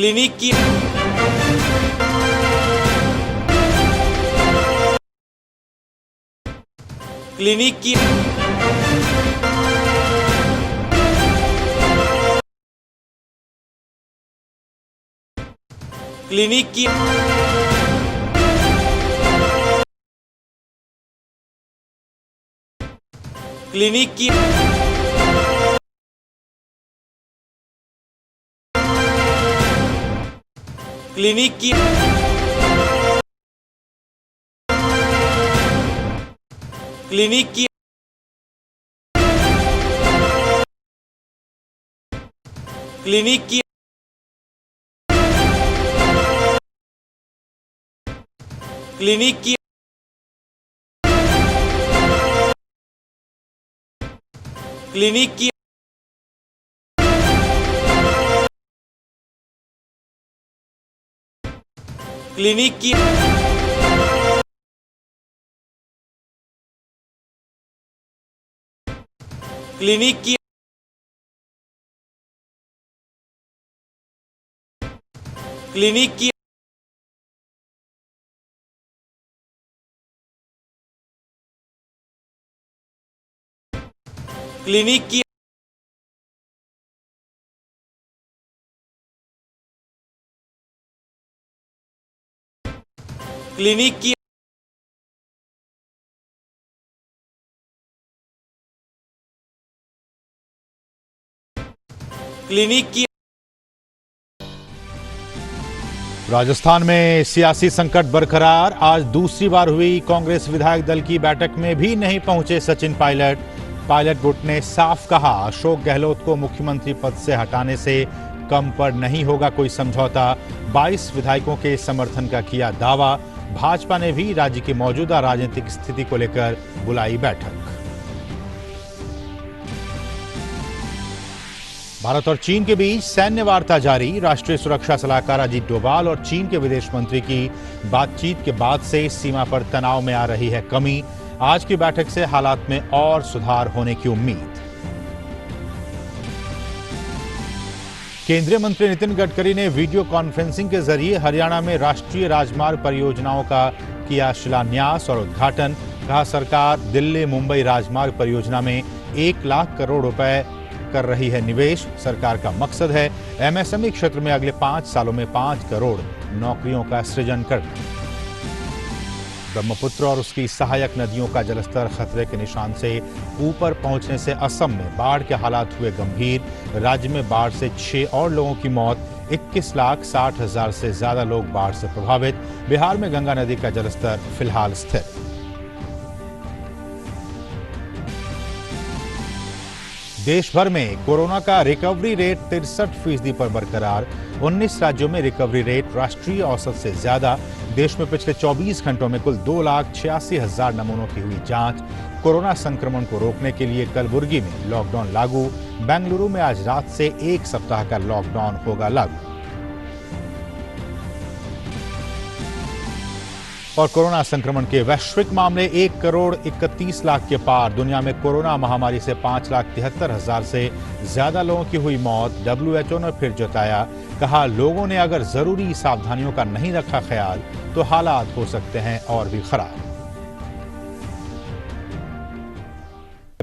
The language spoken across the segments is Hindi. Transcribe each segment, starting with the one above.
क्लिनिक की क्लिनिक की क्लिनिक की क्लिनिक की क्लिनिक की क्लिनिक की क्लिनिक की क्लिनिक की क्लिनिक की क्लिनिक की क्लिनिक की क्लिनिक की क्लिनिक की क्लिनिक की क्लिनिक की राजस्थान में सियासी संकट बरकरार। आज दूसरी बार हुई कांग्रेस विधायक दल की बैठक में भी नहीं पहुंचे सचिन पायलट। पायलट गुट ने साफ कहा, अशोक गहलोत को मुख्यमंत्री पद से हटाने से कम पर नहीं होगा कोई समझौता। 22 विधायकों के समर्थन का किया दावा। भाजपा ने भी राज्य की मौजूदा राजनीतिक स्थिति को लेकर बुलाई बैठक। भारत और चीन के बीच सैन्य वार्ता जारी। राष्ट्रीय सुरक्षा सलाहकार अजीत डोभाल और चीन के विदेश मंत्री की बातचीत के बाद से सीमा पर तनाव में आ रही है कमी। आज की बैठक से हालात में और सुधार होने की उम्मीद। केंद्रीय मंत्री नितिन गडकरी ने वीडियो कॉन्फ्रेंसिंग के जरिए हरियाणा में राष्ट्रीय राजमार्ग परियोजनाओं का किया शिलान्यास और उद्घाटन। कहा, सरकार दिल्ली मुंबई राजमार्ग परियोजना में 1 लाख करोड़ रुपए कर रही है निवेश। सरकार का मकसद है एमएसएमई क्षेत्र में अगले 5 सालों में 5 करोड़ नौकरियों का सृजन करना। ब्रह्मपुत्र और उसकी सहायक नदियों का जलस्तर खतरे के निशान से ऊपर पहुंचने से असम में बाढ़ के हालात हुए गंभीर। राज्य में बाढ़ से 6 और लोगों की मौत। 21,60,000 से ज्यादा लोग बाढ़ से प्रभावित। बिहार में गंगा नदी का जलस्तर फिलहाल स्थिर। देश भर में कोरोना का रिकवरी रेट 63% पर बरकरार। 19 राज्यों में रिकवरी रेट राष्ट्रीय औसत से ज्यादा। देश में पिछले 24 घंटों में कुल 2,86,000 नमूनों की हुई जांच। कोरोना संक्रमण को रोकने के लिए कलबुर्गी में लॉकडाउन लागू। बेंगलुरु में आज रात से 1 सप्ताह का लॉकडाउन होगा लागू। और कोरोना संक्रमण के वैश्विक मामले 1 करोड़ 31 लाख के पार। दुनिया में कोरोना महामारी से 5,73,000 से ज्यादा लोगों की हुई मौत। WHO ने फिर जताया, कहा, लोगों ने अगर जरूरी सावधानियों का नहीं रखा ख्याल तो हालात हो सकते हैं और भी खराब।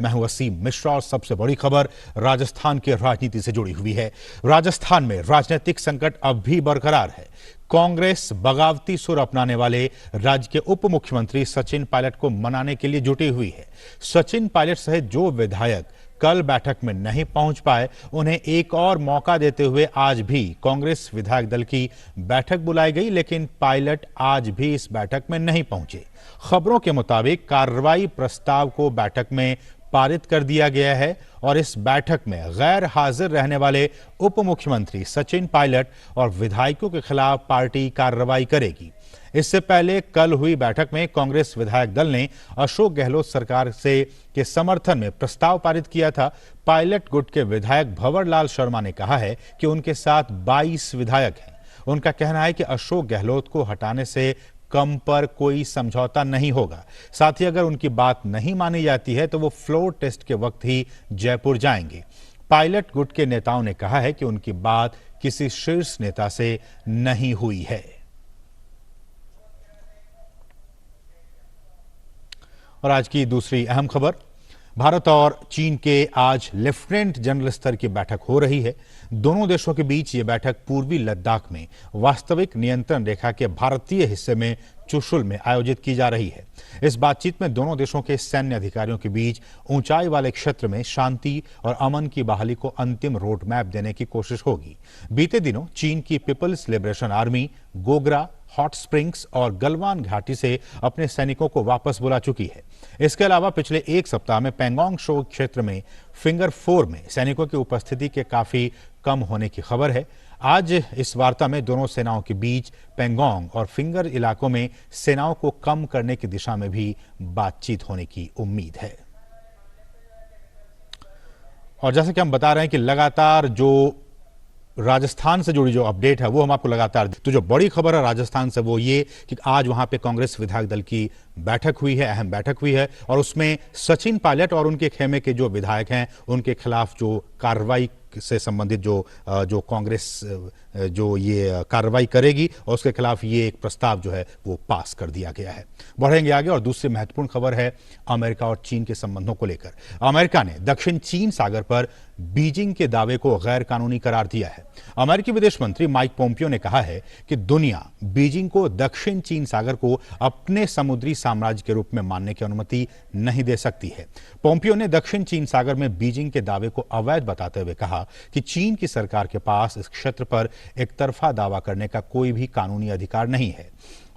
मैं हूं वसीम मिश्रा और सबसे बड़ी खबर राजस्थान की राजनीति से जुड़ी हुई है। राजस्थान में राजनीतिक संकट अब भी बरकरार है। कांग्रेस बगावती सुर अपनाने वाले राज्य के उप मुख्यमंत्री सचिन पायलट को मनाने के लिए जुटी हुई है। सचिन पायलट सहित जो विधायक कल बैठक में नहीं पहुंच पाए, उन्हें एक और मौका देते हुए आज भी कांग्रेस विधायक दल की बैठक बुलाई गई, लेकिन पायलट आज भी इस बैठक में नहीं पहुंचे। खबरों के मुताबिक कार्रवाई प्रस्ताव को बैठक में पारित कर दिया गया है और इस बैठक में गैर हाजिर रहने वाले उप मुख्यमंत्री सचिन पायलट और विधायकों के खिलाफ पार्टी कार्रवाई करेगी। इससे पहले कल हुई बैठक में कांग्रेस विधायक दल ने अशोक गहलोत सरकार से के समर्थन में प्रस्ताव पारित किया था। पायलट गुट के विधायक भंवर लाल शर्मा ने कहा है कि उनके साथ 22 विधायक हैं। उनका कहना है कि अशोक गहलोत को हटाने से कम पर कोई समझौता नहीं होगा। साथ ही अगर उनकी बात नहीं मानी जाती है तो वो फ्लोर टेस्ट के वक्त ही जयपुर जाएंगे। पायलट गुट के नेताओं ने कहा है कि उनकी बात किसी शीर्ष नेता से नहीं हुई है। और आज की दूसरी अहम खबर, भारत और चीन के आज लेफ्टिनेंट जनरल स्तर की बैठक हो रही है। दोनों देशों के बीच ये बैठक पूर्वी लद्दाख में वास्तविक नियंत्रण रेखा के भारतीय हिस्से में चुशुल में आयोजित की जा रही है। इस बातचीत में दोनों देशों के सैन्य अधिकारियों के बीच ऊंचाई वाले क्षेत्र में शांति और अमन की बहाली को अंतिम रोड मैप देने की कोशिश होगी। बीते दिनों चीन की People's Liberation Army Gogra, Hot Springs और गलवान घाटी से अपने सैनिकों को वापस बुला चुकी है। इसके अलावा पिछले एक सप्ताह में पैंगोंग त्सो क्षेत्र में फिंगर 4 में सैनिकों की उपस्थिति के काफी कम होने की खबर है। आज इस वार्ता में दोनों सेनाओं के बीच पैंगोंग और फिंगर इलाकों में सेनाओं को कम करने की दिशा में भी बातचीत होने की उम्मीद है। और जैसे कि हम बता रहे हैं कि लगातार जो राजस्थान से जुड़ी जो अपडेट है वो हम आपको लगातार, तो जो बड़ी खबर है राजस्थान से वो ये कि आज वहां पे कांग्रेस विधायक दल की बैठक हुई है, अहम बैठक हुई है और उसमें सचिन पायलट और उनके खेमे के जो विधायक हैं उनके खिलाफ जो कार्रवाई से संबंधित जो कांग्रेस जो ये कार्रवाई करेगी और उसके खिलाफ ये एक प्रस्ताव जो है वो पास कर दिया गया है। बढ़ेंगे आगे और दूसरी महत्वपूर्ण खबर है अमेरिका और चीन के संबंधों को लेकर। अमेरिका ने दक्षिण चीन सागर पर बीजिंग के दावे को गैर कानूनी करार दिया है। अमेरिकी विदेश मंत्री माइक पोम्पियो ने कहा है कि दुनिया बीजिंग को दक्षिण चीन सागर को अपने समुद्री साम्राज्य के रूप में मानने की अनुमति नहीं दे सकती है। पोम्पियो ने दक्षिण चीन सागर में बीजिंग के दावे को अवैध बताते हुए कहा कि चीन की सरकार के पास इस क्षेत्र पर एक तरफा दावा करने का कोई भी कानूनी अधिकार नहीं है।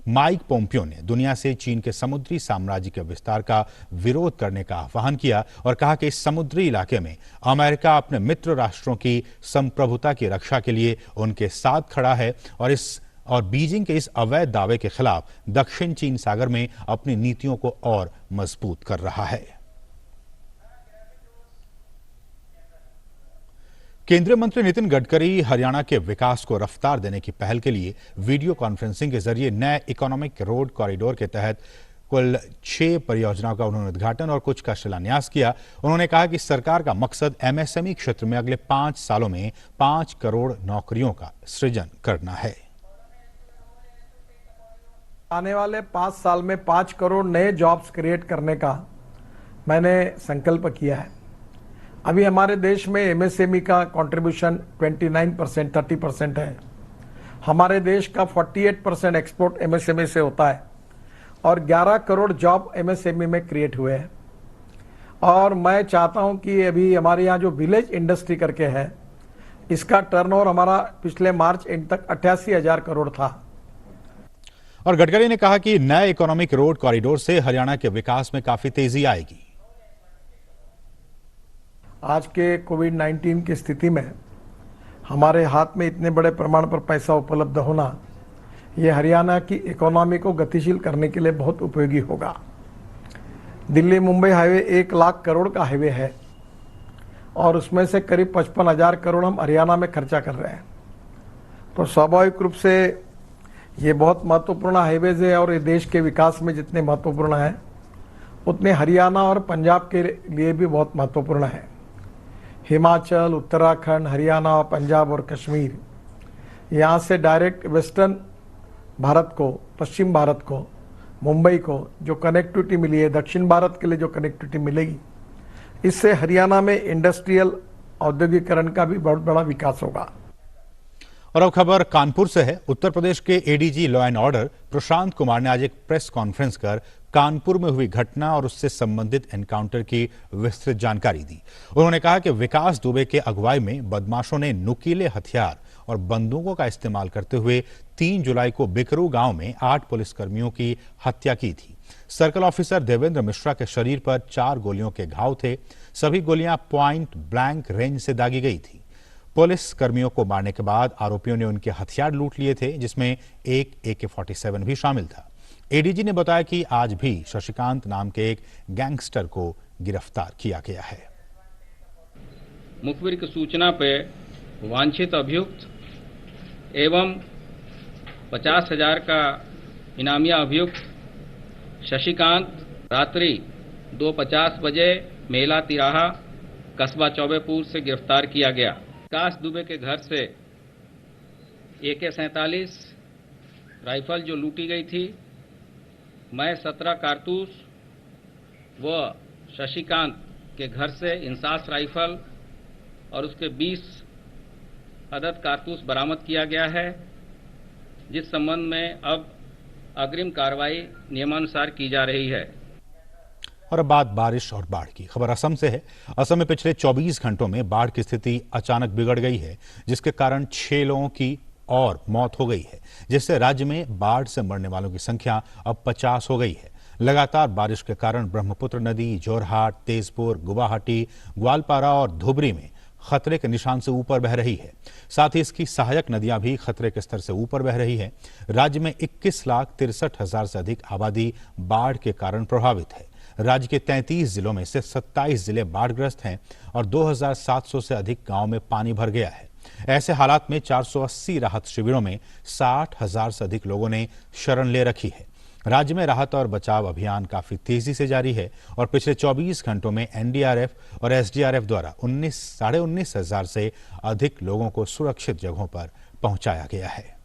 माइक पोम्पियो ने दुनिया से चीन के समुद्री साम्राज्य के विस्तार का विरोध करने का आह्वान किया और कहा कि इस समुद्री इलाके में अमेरिका अपने मित्र राष्ट्रों की संप्रभुता की रक्षा के लिए उनके साथ खड़ा है और बीजिंग के इस अवैध दावे के खिलाफ दक्षिण चीन सागर में अपनी नीतियों को और मजबूत कर रहा है। केंद्रीय मंत्री नितिन गडकरी हरियाणा के विकास को रफ्तार देने की पहल के लिए वीडियो कॉन्फ्रेंसिंग के जरिए नए इकोनॉमिक रोड कॉरिडोर के तहत कुल 6 परियोजनाओं का उन्होंने उद्घाटन और कुछ का शिलान्यास किया। उन्होंने कहा कि सरकार का मकसद एमएसएमई क्षेत्र में अगले 5 सालों में 5 करोड़ नौकरियों का सृजन करना है। आने वाले 5 साल में 5 करोड़ नए जॉब्स क्रिएट करने का मैंने संकल्प किया है। अभी हमारे देश में एमएसएमई का कंट्रीब्यूशन 29%, 30% है। हमारे देश का 48% एक्सपोर्ट एमएसएमई से होता है और 11 करोड़ जॉब एमएसएमई में क्रिएट हुए हैं। और मैं चाहता हूं कि अभी हमारे यहाँ जो विलेज इंडस्ट्री करके है, इसका टर्नओवर हमारा पिछले मार्च एंड तक 88,000 करोड़ था। और गडकरी ने कहा कि नए इकोनॉमिक रोड कॉरिडोर से हरियाणा के विकास में काफी तेजी आएगी। आज के कोविड-19 की स्थिति में हमारे हाथ में इतने बड़े प्रमाण पर पैसा उपलब्ध होना, ये हरियाणा की इकोनॉमी को गतिशील करने के लिए बहुत उपयोगी होगा। दिल्ली मुंबई हाईवे 1 लाख करोड़ का हाईवे है और उसमें से करीब 55,000 करोड़ हम हरियाणा में खर्चा कर रहे हैं। तो स्वाभाविक रूप से ये बहुत महत्वपूर्ण हाईवेज है और ये देश के विकास में जितने महत्वपूर्ण हैं उतने हरियाणा और पंजाब के लिए भी बहुत महत्वपूर्ण है। हिमाचल, उत्तराखंड, हरियाणा, पंजाब और कश्मीर, यहाँ से डायरेक्ट वेस्टर्न भारत को, पश्चिम भारत को, मुंबई को जो कनेक्टिविटी मिली है, दक्षिण भारत के लिए जो कनेक्टिविटी मिलेगी, इससे हरियाणा में इंडस्ट्रियल औद्योगिकरण का भी बहुत बड़ा विकास होगा। और अब खबर कानपुर से है। उत्तर प्रदेश के ADG law and order Prashant Kumar ने आज एक प्रेस कॉन्फ्रेंस कर कानपुर में हुई घटना और उससे संबंधित एनकाउंटर की विस्तृत जानकारी दी। उन्होंने कहा कि विकास दुबे के अगुवाई में बदमाशों ने नुकीले हथियार और बंदूकों का इस्तेमाल करते हुए 3 जुलाई को बिकरू गांव में 8 पुलिसकर्मियों की हत्या की थी। सर्कल ऑफिसर देवेंद्र मिश्रा के शरीर पर 4 गोलियों के घाव थे। सभी गोलियां पॉइंट ब्लैंक रेंज से दागी गई थी। पुलिस कर्मियों को मारने के बाद आरोपियों ने उनके हथियार लूट लिए थे, जिसमें एक AK-47 भी शामिल था। एडीजी ने बताया कि आज भी शशिकांत नाम के एक गैंगस्टर को गिरफ्तार किया गया है। मुखबिर की सूचना पर वांछित अभियुक्त एवं 50,000 का इनामिया अभियुक्त शशिकांत रात्रि 2:50 बजे मेला तिराहा कस्बा चौबेपुर से गिरफ्तार किया गया। विकास दुबे के घर से AK-47 राइफल जो लूटी गई थी, मैं 17 कारतूस व शशिकांत के घर से इंसास राइफल और उसके 20 अदद कारतूस बरामद किया गया है, जिस संबंध में अब अग्रिम कार्रवाई नियमानुसार की जा रही है। और अब बात बारिश और बाढ़ की। खबर असम से है। असम में पिछले 24 घंटों में बाढ़ की स्थिति अचानक बिगड़ गई है, जिसके कारण 6 लोगों की और मौत हो गई है, जिससे राज्य में बाढ़ से मरने वालों की संख्या अब 50 हो गई है। लगातार बारिश के कारण ब्रह्मपुत्र नदी जोरहाट, तेजपुर, गुवाहाटी, ग्वालपारा और धुबरी में खतरे के निशान से ऊपर बह रही है। साथ ही इसकी सहायक नदियां भी खतरे के स्तर से ऊपर बह रही है। राज्य में 21,63,000 से अधिक आबादी बाढ़ के कारण प्रभावित है। राज्य के 33 जिलों में से 27 जिले बाढ़ग्रस्त हैं और 2,700 से अधिक गांव में पानी भर गया है। ऐसे हालात में 480 राहत शिविरों में 60,000 से अधिक लोगों ने शरण ले रखी है। राज्य में राहत और बचाव अभियान काफी तेजी से जारी है और पिछले 24 घंटों में एनडीआरएफ और एसडीआरएफ द्वारा 19,500 से अधिक लोगों को सुरक्षित जगहों पर पहुंचाया गया है।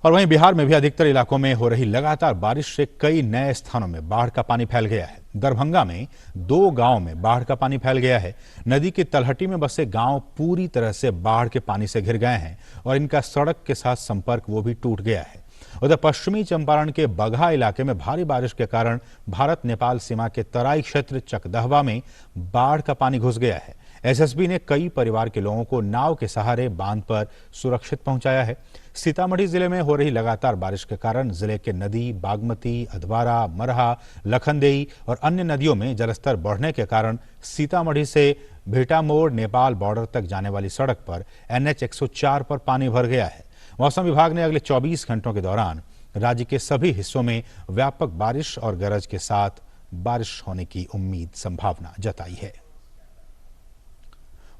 और वहीं बिहार में भी अधिकतर इलाकों में हो रही लगातार बारिश से कई नए स्थानों में बाढ़ का पानी फैल गया है। दरभंगा में 2 गांवों में बाढ़ का पानी फैल गया है। नदी की तलहटी में बसे गांव पूरी तरह से बाढ़ के पानी से घिर गए हैं और इनका सड़क के साथ संपर्क वो भी टूट गया है। उधर पश्चिमी चंपारण के बगहा इलाके में भारी बारिश के कारण भारत नेपाल सीमा के तराई क्षेत्र चकदहवा में बाढ़ का पानी घुस गया है। एसएसबी ने कई परिवार के लोगों को नाव के सहारे बांध पर सुरक्षित पहुंचाया है। सीतामढ़ी जिले में हो रही लगातार बारिश के कारण जिले के नदी बागमती, अधवारा, मरहा, लखनदेई और अन्य नदियों में जलस्तर बढ़ने के कारण सीतामढ़ी से भेटामोड़ नेपाल बॉर्डर तक जाने वाली सड़क पर NH 104 पर पानी भर गया है। मौसम विभाग ने अगले 24 घंटों के दौरान राज्य के सभी हिस्सों में व्यापक बारिश और गरज के साथ बारिश होने की संभावना जताई है।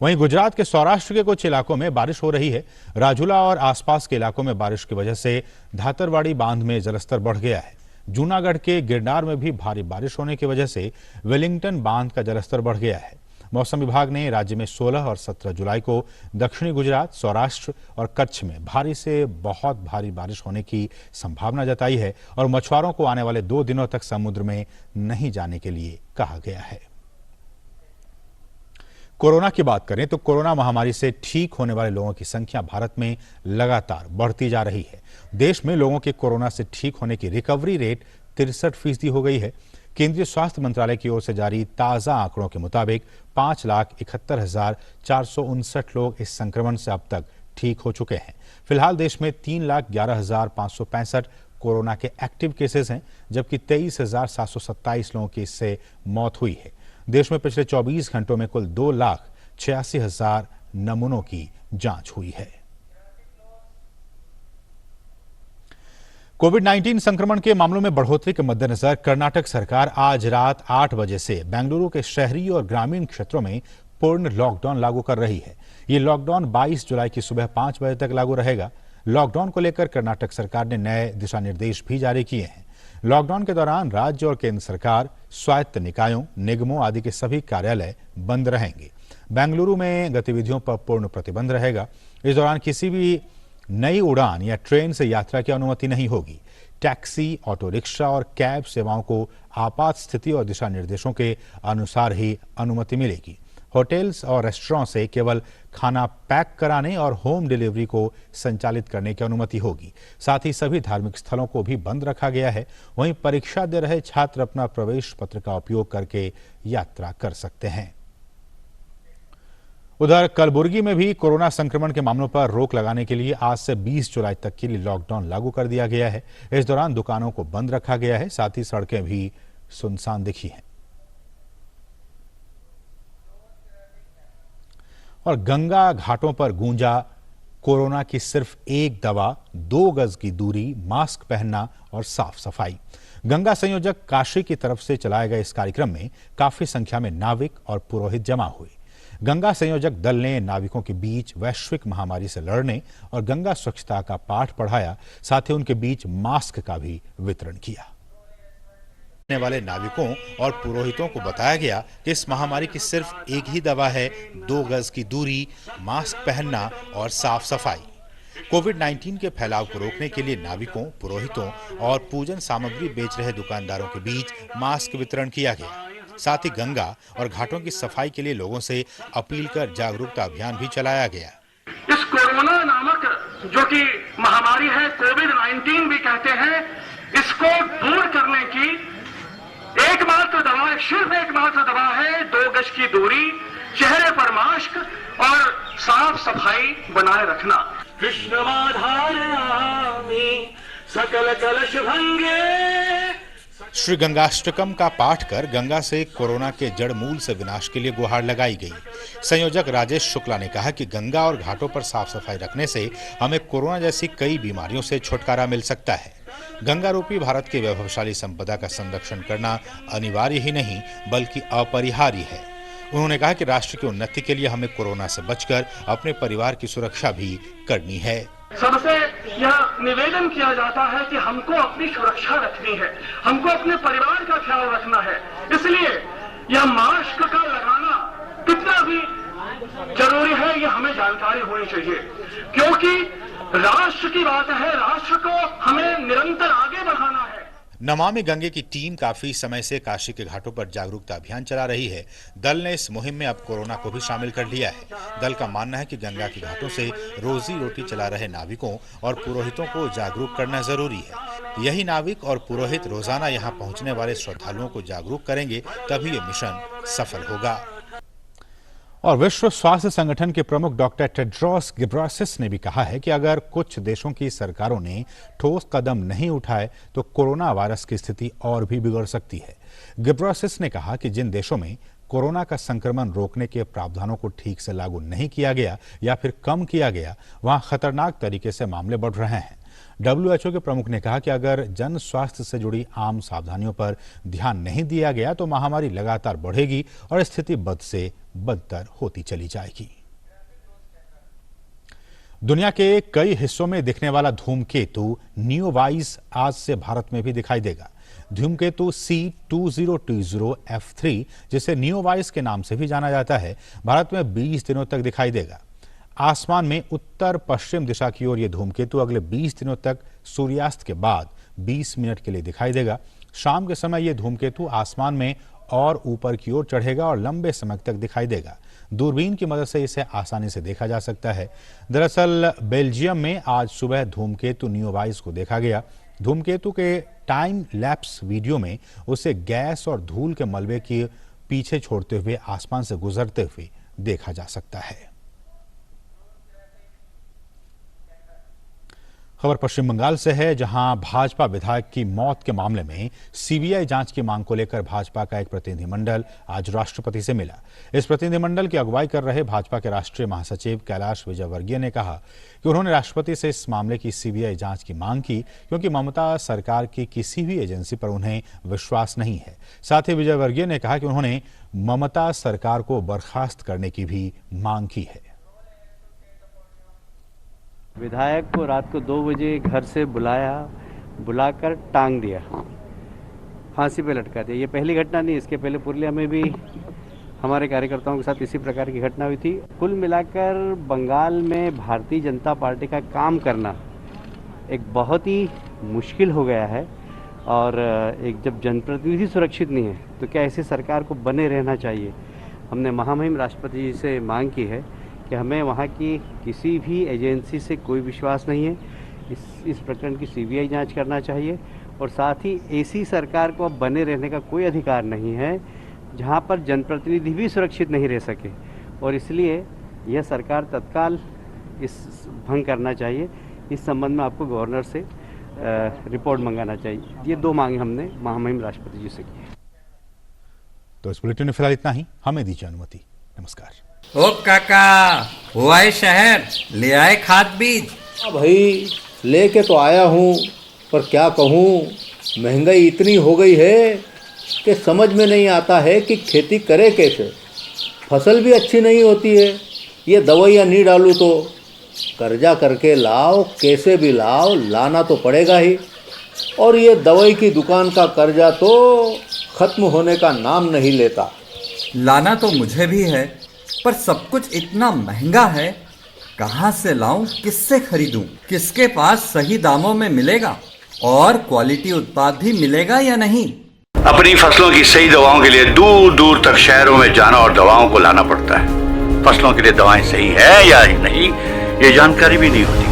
वहीं गुजरात के सौराष्ट्र के कुछ इलाकों में बारिश हो रही है। राजूला और आसपास के इलाकों में बारिश की वजह से धातरवाड़ी बांध में जलस्तर बढ़ गया है। जूनागढ़ के गिरनार में भी भारी बारिश होने की वजह से वेलिंगटन बांध का जलस्तर बढ़ गया है। मौसम विभाग ने राज्य में 16 और 17 जुलाई को दक्षिणी गुजरात, सौराष्ट्र और कच्छ में भारी से बहुत भारी बारिश होने की संभावना जताई है और मछुआरों को आने वाले 2 दिनों तक समुद्र में नहीं जाने के लिए कहा गया है। कोरोना की बात करें तो कोरोना महामारी से ठीक होने वाले लोगों की संख्या भारत में लगातार बढ़ती जा रही है। देश में लोगों के कोरोना से ठीक होने की रिकवरी रेट 63% हो गई है। केंद्रीय स्वास्थ्य मंत्रालय की ओर से जारी ताजा आंकड़ों के मुताबिक 5,71,459 लोग इस संक्रमण से अब तक ठीक हो चुके हैं। फिलहाल देश में 3,11,565 कोरोना के एक्टिव केसेस हैं, जबकि 23,727 लोगों की इससे मौत हुई है। देश में पिछले 24 घंटों में कुल 2,86,000 नमूनों की जांच हुई है। कोविड-19 संक्रमण के मामलों में बढ़ोतरी के मद्देनजर कर्नाटक सरकार आज रात 8 बजे से बेंगलुरु के शहरी और ग्रामीण क्षेत्रों में पूर्ण लॉकडाउन लागू कर रही है। ये लॉकडाउन 22 जुलाई की सुबह 5 बजे तक लागू रहेगा। लॉकडाउन को लेकर कर्नाटक सरकार ने नए दिशा निर्देश भी जारी किए हैं। लॉकडाउन के दौरान राज्य और केंद्र सरकार, स्वायत्त निकायों, निगमों आदि के सभी कार्यालय बंद रहेंगे। बेंगलुरु में गतिविधियों पर पूर्ण प्रतिबंध रहेगा। इस दौरान किसी भी नई उड़ान या ट्रेन से यात्रा की अनुमति नहीं होगी। टैक्सी, ऑटो रिक्शा और कैब सेवाओं को आपात स्थिति और दिशा निर्देशों के अनुसार ही अनुमति मिलेगी। होटल्स और रेस्टोरेंट से केवल खाना पैक कराने और होम डिलीवरी को संचालित करने की अनुमति होगी। साथ ही सभी धार्मिक स्थलों को भी बंद रखा गया है। वहीं परीक्षा दे रहे छात्र अपना प्रवेश पत्र का उपयोग करके यात्रा कर सकते हैं। उधर कलबुर्गी में भी कोरोना संक्रमण के मामलों पर रोक लगाने के लिए आज से 20 जुलाई तक के लिए लॉकडाउन लागू कर दिया गया है। इस दौरान दुकानों को बंद रखा गया है, साथ ही सड़कें भी सुनसान दिखी हैं। और गंगा घाटों पर गूंजा कोरोना की सिर्फ एक दवा, 2 गज की दूरी, मास्क पहनना और साफ सफाई। गंगा संयोजक काशी की तरफ से चलाए गए इस कार्यक्रम में काफी संख्या में नाविक और पुरोहित जमा हुए। गंगा संयोजक दल ने नाविकों के बीच वैश्विक महामारी से लड़ने और गंगा स्वच्छता का पाठ पढ़ाया, साथ ही उनके बीच मास्क का भी वितरण किया। करने वाले नाविकों और पुरोहितों को बताया गया कि इस महामारी की सिर्फ एक ही दवा है, 2 गज की दूरी, मास्क पहनना और साफ सफाई। कोविड-19 के फैलाव को रोकने के लिए नाविकों, पुरोहितों और पूजन सामग्री बेच रहे दुकानदारों के बीच मास्क वितरण किया गया। साथ ही गंगा और घाटों की सफाई के लिए लोगों से अपील कर जागरूकता अभियान भी चलाया गया। इस कोरोना नामक जो कि महामारी है, कोविड-19 भी कहते हैं, इसको दूर करने की एकमात्र दवा, सिर्फ एकमात्र दवा है 2 गज की दूरी, चेहरे पर मास्क और साफ सफाई बनाए रखना। कृष्णमाधारयामि सकल कलश भंगे। श्री गंगाष्टकम का पाठ कर गंगा से कोरोना के जड़ मूल से विनाश के लिए गुहार लगाई गई। संयोजक राजेश शुक्ला ने कहा कि गंगा और घाटों पर साफ सफाई रखने से हमें कोरोना जैसी कई बीमारियों से छुटकारा मिल सकता है। गंगा रूपी भारत की वैभवशाली संपदा का संरक्षण करना अनिवार्य ही नहीं बल्कि अपरिहार्य है। उन्होंने कहा कि राष्ट्र की उन्नति के लिए हमें कोरोना से बचकर अपने परिवार की सुरक्षा भी करनी है। सबसे यह निवेदन किया जाता है कि हमको अपनी सुरक्षा रखनी है, हमको अपने परिवार का ख्याल रखना है। इसलिए यह मास्क का लगाना कितना भी जरूरी है, यह हमें जानकारी होनी चाहिए, क्योंकि राष्ट्र की बात है, राष्ट्र को हमें निरंतर आगे बढ़ाना है। नमामि गंगे की टीम काफी समय से काशी के घाटों पर जागरूकता अभियान चला रही है। दल ने इस मुहिम में अब कोरोना को भी शामिल कर लिया है। दल का मानना है कि गंगा के घाटों से रोजी रोटी चला रहे नाविकों और पुरोहितों को जागरूक करना जरूरी है। यही नाविक और पुरोहित रोजाना यहाँ पहुँचने वाले श्रद्धालुओं को जागरूक करेंगे, तभी ये मिशन सफल होगा। और विश्व स्वास्थ्य संगठन के प्रमुख डॉक्टर टेड्रोस गिब्रासिस ने भी कहा है कि अगर कुछ देशों की सरकारों ने ठोस कदम नहीं उठाए तो कोरोना वायरस की स्थिति और भी बिगड़ सकती है। गिब्रासिस ने कहा कि जिन देशों में कोरोना का संक्रमण रोकने के प्रावधानों को ठीक से लागू नहीं किया गया या फिर कम किया गया, वहां खतरनाक तरीके से मामले बढ़ रहे हैं। WHO के प्रमुख ने कहा कि अगर जन स्वास्थ्य से जुड़ी आम सावधानियों पर ध्यान नहीं दिया गया तो महामारी लगातार बढ़ेगी और स्थिति बद से बदतर होती चली जाएगी। दुनिया के कई हिस्सों में दिखने वाला धूमकेतु नियोवाइस आज से भारत में भी दिखाई देगा। धूमकेतु C2020F3, जिसे नियोवाइस के नाम से भी जाना जाता है, भारत में 20 दिनों तक दिखाई देगा। आसमान में उत्तर पश्चिम दिशा की ओर यह धूमकेतु अगले 20 दिनों तक सूर्यास्त के बाद 20 मिनट के लिए दिखाई देगा। शाम के समय यह धूमकेतु आसमान में और ऊपर की ओर चढ़ेगा और लंबे समय तक दिखाई देगा। दूरबीन की मदद से इसे आसानी से देखा जा सकता है। दरअसल बेल्जियम में आज सुबह धूमकेतु नियोवाइस को देखा गया। धूमकेतु के टाइम लैप्स वीडियो में उसे गैस और धूल के मलबे के पीछे छोड़ते हुए आसमान से गुजरते हुए देखा जा सकता है। खबर पश्चिम बंगाल से है, जहां भाजपा विधायक की मौत के मामले में सीबीआई जांच की मांग को लेकर भाजपा का एक प्रतिनिधिमंडल आज राष्ट्रपति से मिला। इस प्रतिनिधिमंडल की अगुवाई कर रहे भाजपा के राष्ट्रीय महासचिव कैलाश विजयवर्गीय ने कहा कि उन्होंने राष्ट्रपति से इस मामले की सीबीआई जांच की मांग की, क्योंकि ममता सरकार की किसी भी एजेंसी पर उन्हें विश्वास नहीं है। साथ ही विजयवर्गीय ने कहा कि उन्होंने ममता सरकार को बर्खास्त करने की भी मांग की है। विधायक को रात को 2 बजे घर से बुलाकर टांग दिया, फांसी पे लटका दिया। ये पहली घटना नहीं, इसके पहले पुरुलिया में भी हमारे कार्यकर्ताओं के साथ इसी प्रकार की घटना हुई थी। कुल मिलाकर बंगाल में भारतीय जनता पार्टी का काम करना एक बहुत ही मुश्किल हो गया है। और एक जब जनप्रतिनिधि सुरक्षित नहीं है तो क्या ऐसी सरकार को बने रहना चाहिए। हमने महामहिम राष्ट्रपति जी से मांग की है कि हमें वहाँ की किसी भी एजेंसी से कोई विश्वास नहीं है। इस प्रकरण की सीबीआई जांच करना चाहिए और साथ ही ऐसी सरकार को अब बने रहने का कोई अधिकार नहीं है जहाँ पर जनप्रतिनिधि भी सुरक्षित नहीं रह सके, और इसलिए यह सरकार तत्काल इस भंग करना चाहिए। इस संबंध में आपको गवर्नर से रिपोर्ट मंगाना चाहिए। ये 2 मांगे हमने महामहिम राष्ट्रपति जी से की है। तो इस बुलेटिन में फिलहाल इतना ही। हमें दीजिए अनुमति। नमस्कार। ओ काका, हुआ है शहर, ले आए खाद बीज? भाई लेके तो आया हूँ, पर क्या कहूँ, महंगाई इतनी हो गई है कि समझ में नहीं आता है कि खेती करे कैसे। फसल भी अच्छी नहीं होती है, ये दवाइयाँ नहीं डालूँ तो कर्जा करके लाओ, कैसे भी लाओ, लाना तो पड़ेगा ही। और ये दवाई की दुकान का कर्जा तो खत्म होने का नाम नहीं लेता। लाना तो मुझे भी है, पर सब कुछ इतना महंगा है, कहाँ से लाऊं, किससे खरीदूं, किसके पास सही दामों में मिलेगा और क्वालिटी उत्पाद भी मिलेगा या नहीं। अपनी फसलों की सही दवाओं के लिए दूर दूर तक शहरों में जाना और दवाओं को लाना पड़ता है। फसलों के लिए दवाएं सही है या नहीं, ये जानकारी भी नहीं होती।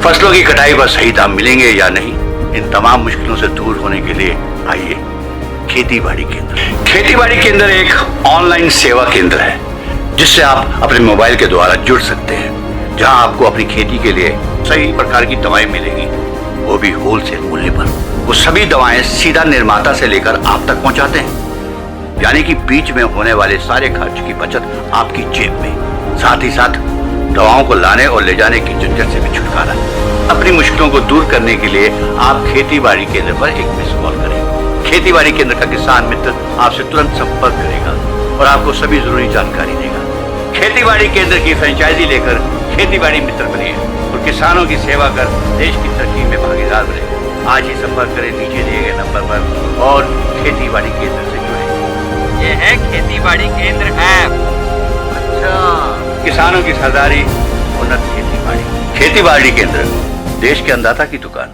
फसलों की कटाई पर सही दाम मिलेंगे या नहीं, इन तमाम मुश्किलों से दूर होने के लिए आइए खेती-बाड़ी केंद्र। खेती-बाड़ी केंद्र एक ऑनलाइन सेवा केंद्र है जिससे आप अपने मोबाइल के द्वारा जुड़ सकते हैं, जहां आपको अपनी खेती के लिए सही प्रकार की दवाएं मिलेगी, वो भी होलसेल मूल्य पर। वो सभी दवाएं सीधा निर्माता से लेकर आप तक पहुंचाते हैं, यानी कि बीच में होने वाले सारे खर्च की बचत आपकी जेब में। साथ ही साथ दवाओं को लाने और ले जाने की झंझट से भी छुटकारा। अपनी मुश्किलों को दूर करने के लिए आप खेती-बाड़ी केंद्र पर एक मिस कॉल करें। खेती-बाड़ी केंद्र का किसान मित्र आपसे तुरंत संपर्क करेगा और आपको सभी जरूरी जानकारी देगा। खेती-बाड़ी केंद्र की फ्रेंचाइजी लेकर खेती-बाड़ी मित्र बनिए और किसानों की सेवा कर देश की तरक्की में भागीदार बने। आज ही संपर्क करें नीचे दिए गए नंबर पर और खेती-बाड़ी केंद्र से जुड़े। ये है खेती-बाड़ी केंद्र ऐप। अच्छा, किसानों की सरदारी, उन्नत खेती-बाड़ी। खेती-बाड़ी केंद्र, देश के अन्नदाता की दुकान।